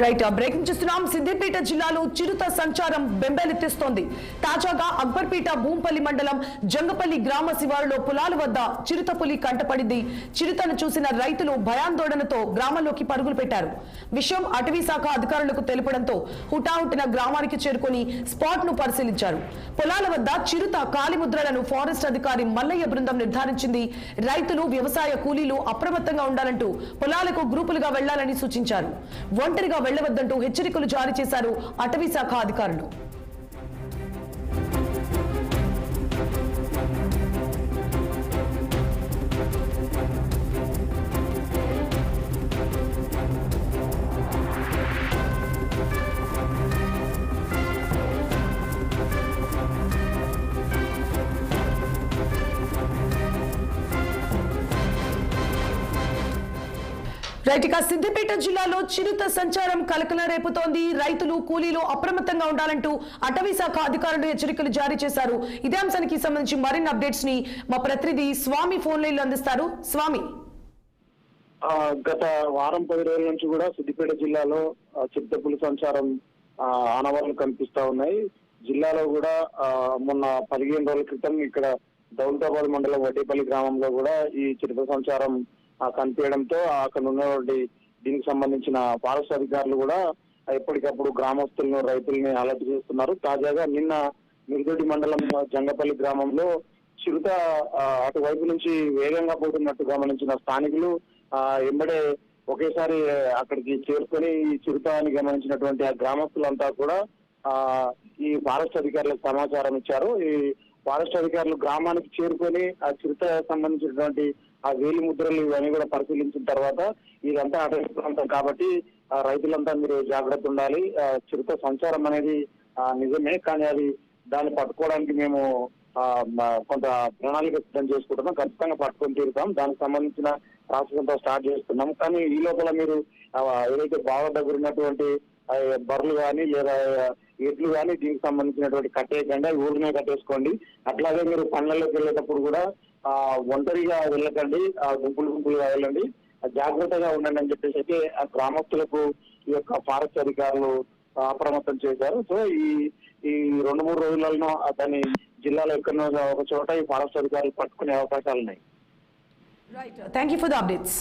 Right breaking చూస్తున్నాం. సిద్దిపేట జిల్లాలో చిరుత సంచారం బెంబేలెత్తిస్తోంది. తాజాగా అక్బర్పేట భూంపల్లి మండలం జంగపల్లి గ్రామ శివారులో పొలాల వద్ద చిరుత పులి కంటపడింది. చిరుతను చూసిన రైతులు భయాందోళనతో గ్రామంలోకి పరుగులు పెట్టారు. విషయం అటవీ శాఖ అధికారులకు తెలపడంతో హుటాహుటిన గ్రామానికి చేరుకుని స్పాట్ ను పరిశీలించారు. పొలాల వద్ద చిరుత కాలిముద్రలను ఫారెస్ట్ అధికారి మల్లయ్య బృందం నిర్ధారించింది. రైతులు వ్యవసాయ కూలీలు అప్రమత్తంగా ఉండాలంటూ పొలాలకు గ్రూపులుగా వెళ్లాలని సూచించారు. ఒంటరిగా వెళ్లవద్దంటూ హెచ్చరికలు జారీ చేశారు అటవీ శాఖ అధికారులు. రైట్, ఇక సిద్దిపేట జిల్లాలో చిరుత సంచారం కలకలం రేపుతోంది. రైతులు కూలీలు అప్రమత్తంగా ఉండాలంటూ అటవీ శాఖ అధికారులు హెచ్చరికలు జారీ చేశారు. ఇదే అంశానికి సంబంధించి మరిన్ని అప్డేట్స్ ని మా ప్రతినిధి స్వామి ఫోన్ లైన్ లో అందిస్తారు. స్వామి, గత వారం 10 రోజుల నుంచి కూడా సిద్దిపేట జిల్లాలో చిరుతపులి సంచారం ఆనవాళ్లు కనిపిస్తా ఉన్నాయి. జిల్లాలో కూడా మొన్న 15 రోజుల క్రితం ఇక్కడ దౌలతాబాద్ మండలం వడ్డేపల్లి గ్రామంలో కూడా ఈ చిరుత సంచారం కనిపించడంతో అక్కడ ఉన్నటువంటి దీనికి సంబంధించిన ఫారెస్ట్ అధికారులు కూడా ఎప్పటికప్పుడు గ్రామస్తులను రైతుల్ని అలర్ట్ చేస్తున్నారు. తాజాగా నిన్న మిరుదొడ్డి మండలం జంగపల్లి గ్రామంలో చిరుత అటువైపు నుంచి వేగంగా పోతున్నట్టు గమనించిన స్థానికులు ఎంబడే ఒకేసారి అక్కడికి చేరుకొని ఈ చిరుతని గమనించినటువంటి ఆ గ్రామస్తులంతా కూడా ఈ ఫారెస్ట్ అధికారులకు సమాచారం ఇచ్చారు. ఈ ఫారెస్ట్ అధికారులు గ్రామానికి చేరుకొని ఆ చిరుత సంబంధించినటువంటి ఆ వేలి ముద్రలు ఇవన్నీ కూడా పరిశీలించిన తర్వాత ఇదంతా అటవీ ప్రాంతం కాబట్టి రైతులంతా మీరు జాగ్రత్త ఉండాలి. చిరుత సంచారం అనేది నిజమే, కానీ అది దాన్ని పట్టుకోవడానికి మేము కొంత ప్రణాళిక సిద్ధం చేసుకుంటున్నాం. ఖచ్చితంగా పట్టుకొని తీరుతాం. దానికి సంబంధించిన ప్రాసెస్ అంతా స్టార్ట్ చేస్తున్నాం. కానీ ఈ లోపల మీరు ఏదైతే బావ దగ్గర ఉన్నటువంటి బర్రెలు కానీ లేదా ఎడ్లు కానీ దీనికి సంబంధించినటువంటి కట్టేయకండి, ఊరినే కట్టేసుకోండి. అట్లాగే మీరు పనులలోకి వెళ్ళేటప్పుడు కూడా ఒంటరిగా వెళ్ళకండి, గుంపులుగా వెళ్ళండి, జాగ్రత్తగా ఉండండి అని చెప్పేసి అయితే ఆ గ్రామస్తులకు ఈ యొక్క ఫారెస్ట్ అధికారులు అప్రమత్తం చేశారు. సో ఈ 2-3 రోజులలో దాన్ని జిల్లాలో ఎక్కడో ఒక చోట ఈ ఫారెస్ట్ అధికారులు పట్టుకునే అవకాశాలు ఉన్నాయి. Right, thank you for the updates.